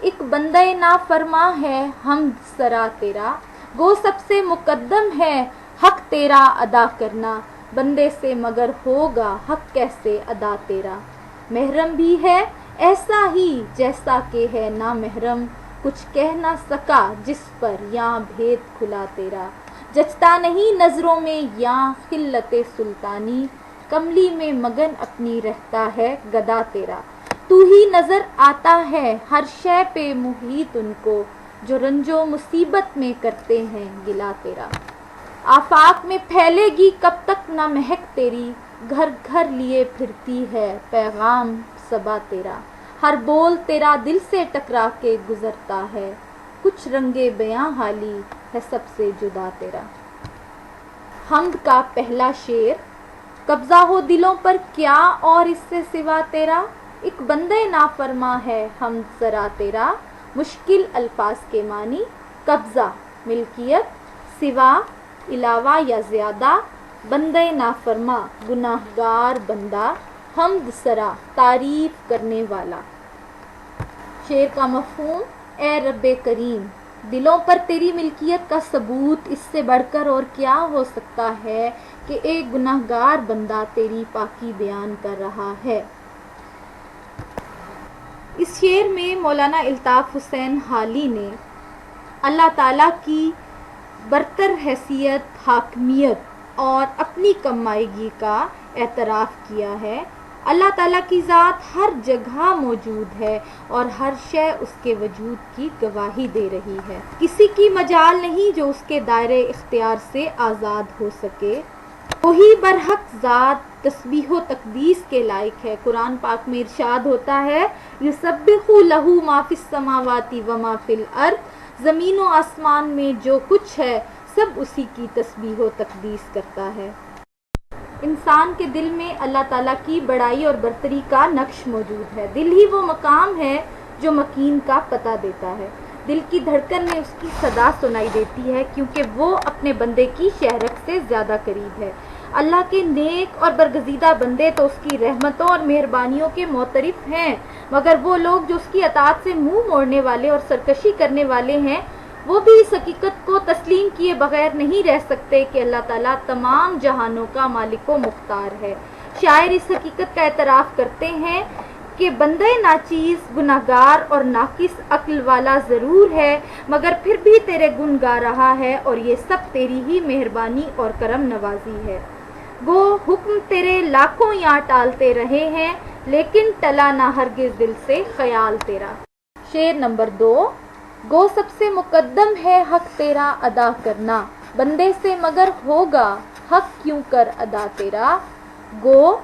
ایک بندہ نافرما ہے حمد سرا تیرا، گو سب سے مقدم ہے حق تیرا ادا کرنا، بندے سے مگر ہوگا حق کیسے ادا تیرا۔ محرم بھی ہے ایسا ہی جیسا کہ ہے نا محرم، کچھ کہہ نہ سکا جس پر یاں بھید کھلا تیرا، جچتا نہیں نظروں میں یاں خلت سلطانی، کملی میں مگن اپنی رہتا ہے گدا تیرا۔ تو ہی نظر آتا ہے ہر شے پہ محیط ان کو، جو رنج و مصیبت میں کرتے ہیں گلا تیرا۔ آفاق میں پھیلے گی کب تک نہ مہک تیری، گھر گھر لیے پھرتی ہے پیغام صبا تیرا، ہر بول تیرا دل سے ٹکرا کے گزرتا ہے، کچھ رنگے بیاں حالی ہے سب سے جدا تیرا۔ حمد کا پہلا شعر۔ قبضہ ہو دلوں پر کیا اور اس سے سوا تیرا، ایک بندے نافرما ہے حمد سرا تیرا، مشکل الفاظ کے معنی۔ قبضہ ملکیت، سوا علاوہ یا زیادہ، بندے نافرما گناہ گار بندہ، حمد سرا تعریف کرنے والا۔ شعر کا مفہوم۔ اے رب کریم، دلوں پر تیری ملکیت کا ثبوت اس سے بڑھ کر اور کیا ہو سکتا ہے کہ ایک گناہ گار بندہ تیری پاکی بیان کر رہا ہے۔ اس شعر میں مولانا الطاف حسین حالی نے اللہ تعالیٰ کی برتر حیثیت، حاکمیت اور اپنی کمائیگی کا اعتراف کیا ہے۔ اللہ تعالیٰ کی ذات ہر جگہ موجود ہے اور ہر شے اس کے وجود کی گواہی دے رہی ہے۔ کسی کی مجال نہیں جو اس کے دائرے اختیار سے آزاد ہو سکے۔ وہی برحق ذات تسبیح و تقدیس کے لائق ہے۔ قرآن پاک میں ارشاد ہوتا ہے یسبح لہ ما فی السماوات و ما فی الارض، زمین و آسمان میں جو کچھ ہے سب اسی کی تسبیح و تقدیس کرتا ہے۔ انسان کے دل میں اللہ تعالیٰ کی بڑائی اور برتری کا نقش موجود ہے۔ دل ہی وہ مقام ہے جو مکین کا پتہ دیتا ہے۔ دل کی دھڑکن میں اس کی صدا سنائی دیتی ہے کیونکہ وہ اپنے بندے کی شہرت سے زیادہ قریب ہے۔ اللہ کے نیک اور برگزیدہ بندے تو اس کی رحمتوں اور مہربانیوں کے معترف ہیں، مگر وہ لوگ جو اس کی اطاعت سے منہ موڑنے والے اور سرکشی کرنے والے ہیں، وہ بھی اس حقیقت کو تسلیم کیے بغیر نہیں رہ سکتے کہ اللہ تعالیٰ تمام جہانوں کا مالک و مختار ہے۔ شاعر اس حقیقت کا اعتراف کرتے ہیں کہ بندہ ناچیز، گناہگار اور ناقص عقل والا ضرور ہے، مگر پھر بھی تیرے گن گا رہا ہے اور یہ سب تیری ہی مہربانی اور کرم نوازی ہے۔ گو حکم تیرے لاکھوں یہاں ٹالتے رہے ہیں، لیکن ٹلا نہ ہرگز دل سے خیال تیرا۔ شعر نمبر 2۔ گو سب سے مقدم ہے حق تیرا ادا کرنا، بندے سے مگر ہوگا حق کیوں کر ادا تیرا۔ گو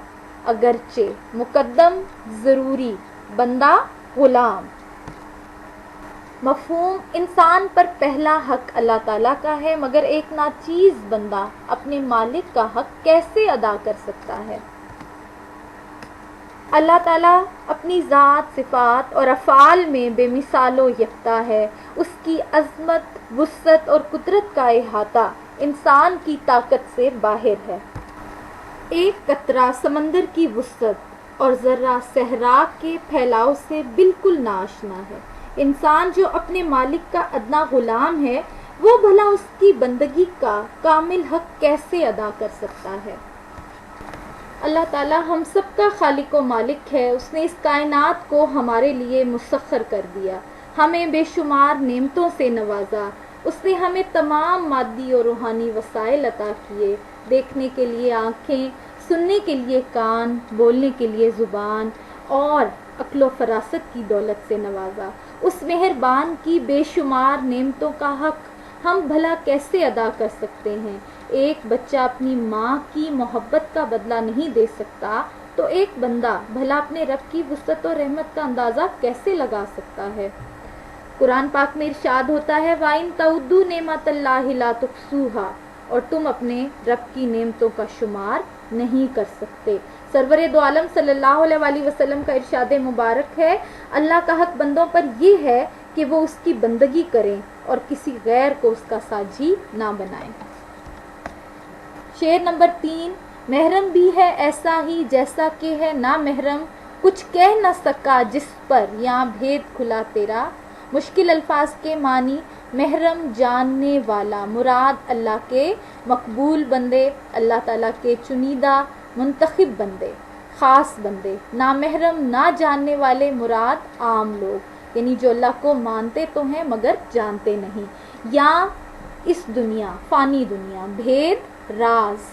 اگرچہ، مقدم ضروری، بندہ غلام۔ مفہوم۔ انسان پر پہلا حق اللہ تعالیٰ کا ہے، مگر ایک ناچیز بندہ اپنے مالک کا حق کیسے ادا کر سکتا ہے؟ اللہ تعالیٰ اپنی ذات، صفات اور افعال میں بے مثال و یکتا ہے۔ اس کی عظمت، وسعت اور قدرت کا احاطہ انسان کی طاقت سے باہر ہے۔ ایک قطرہ سمندر کی وسعت اور ذرہ صحرا کے پھیلاؤ سے بالکل ناآشنا ہے۔ انسان جو اپنے مالک کا ادنا غلام ہے، وہ بھلا اس کی بندگی کا کامل حق کیسے ادا کر سکتا ہے؟ اللہ تعالیٰ ہم سب کا خالق و مالک ہے۔ اس نے اس کائنات کو ہمارے لیے مسخر کر دیا، ہمیں بے شمار نعمتوں سے نوازا۔ اس نے ہمیں تمام مادی اور روحانی وسائل عطا کیے، دیکھنے کے لیے آنکھیں، سننے کے لیے کان، بولنے کے لیے زبان اور عقل و فراست کی دولت سے نوازا۔ اس مہربان کی بے شمار نعمتوں کا حق ہم بھلا کیسے ادا کر سکتے ہیں؟ ایک بچہ اپنی ماں کی محبت کا بدلہ نہیں دے سکتا تو ایک بندہ بھلا اپنے رب کی وسعت اور رحمت کا اندازہ کیسے لگا سکتا ہے؟ قرآن پاک میں ارشاد ہوتا ہے وَإِن تَعُدُّوا نِعْمَتَ اللَّهِ لَا تُحْصُوهَا، اور تم اپنے رب کی نعمتوں کا شمار نہیں کر سکتے۔ سرور دو عالم صلی اللہ علیہ وآلہ وسلم کا ارشاد مبارک ہے، اللہ کا حق بندوں پر یہ ہے کہ وہ اس کی بندگی کریں اور کسی غیر کو اس کا ساجی نہ بنائیں۔ شعر نمبر 3۔ محرم بھی ہے ایسا ہی جیسا کہ ہے نا محرم، کچھ کہہ نہ سکا جس پر یہاں بھید کھلا تیرا۔ مشکل الفاظ کے معنی: محرم جاننے والا، مراد اللہ کے مقبول بندے، اللہ تعالیٰ کے چنیدہ منتخب بندے، خاص بندے۔ نامحرم، نہ جاننے والے، مراد عام لوگ، یعنی جو اللہ کو مانتے تو ہیں مگر جانتے نہیں، یا اس دنیا، فانی دنیا۔ بھید، راز،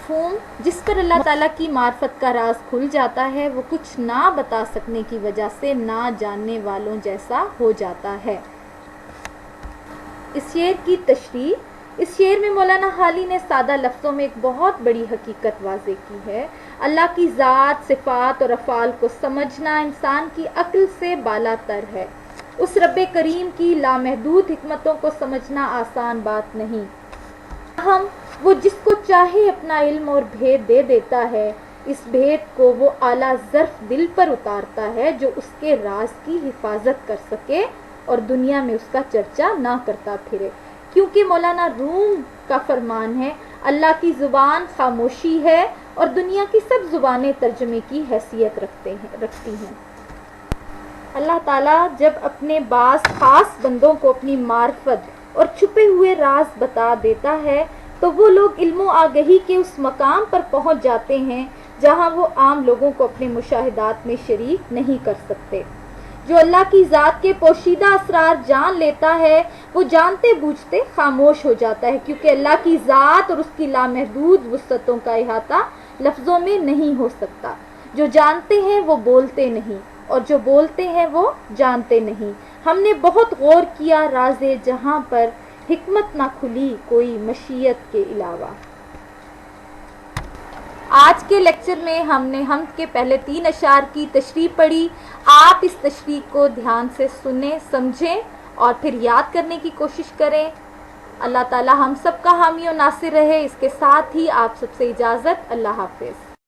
مفہوم: جس پر اللہ تعالیٰ کی معرفت کا راز کھل جاتا ہے وہ کچھ نہ بتا سکنے کی وجہ سے نہ جاننے والوں جیسا ہو جاتا ہے۔ اس شعر کی تشریح: اس شعر میں مولانا حالی نے سادہ لفظوں میں ایک بہت بڑی حقیقت واضح کی ہے۔ اللہ کی ذات، صفات اور افعال کو سمجھنا انسان کی عقل سے بالا تر ہے۔ اس رب کریم کی لامحدود حکمتوں کو سمجھنا آسان بات نہیں۔ ہم وہ جس کو چاہے اپنا علم اور بھید دے دیتا ہے، اس بھید کو وہ اعلیٰ ظرف دل پر اتارتا ہے جو اس کے راز کی حفاظت کر سکے اور دنیا میں اس کا چرچا نہ کرتا پھرے، کیونکہ مولانا روم کا فرمان ہے، اللہ کی زبان خاموشی ہے اور دنیا کی سب زبانیں ترجمے کی حیثیت رکھتی ہیں۔ اللہ تعالیٰ جب اپنے بعض خاص بندوں کو اپنی معرفت اور چھپے ہوئے راز بتا دیتا ہے تو وہ لوگ علم و آگہی کے اس مقام پر پہنچ جاتے ہیں جہاں وہ عام لوگوں کو اپنے مشاہدات میں شریک نہیں کر سکتے۔ جو اللہ کی ذات کے پوشیدہ اسرار جان لیتا ہے وہ جانتے بوجھتے خاموش ہو جاتا ہے، کیونکہ اللہ کی ذات اور اس کی لامحدود وسعتوں کا احاطہ لفظوں میں نہیں ہو سکتا۔ جو جانتے ہیں وہ بولتے نہیں، اور جو بولتے ہیں وہ جانتے نہیں۔ ہم نے بہت غور کیا راز جہاں پر، حکمت نہ کھلی کوئی مشیت کے علاوہ۔ آج کے لیکچر میں ہم نے حمد کے پہلے 3 اشعار کی تشریح پڑھی۔ آپ اس تشریح کو دھیان سے سنیں، سمجھیں اور پھر یاد کرنے کی کوشش کریں۔ اللہ تعالی ہم سب کا حامی و ناصر رہے۔ اس کے ساتھ ہی آپ سب سے اجازت، اللہ حافظ۔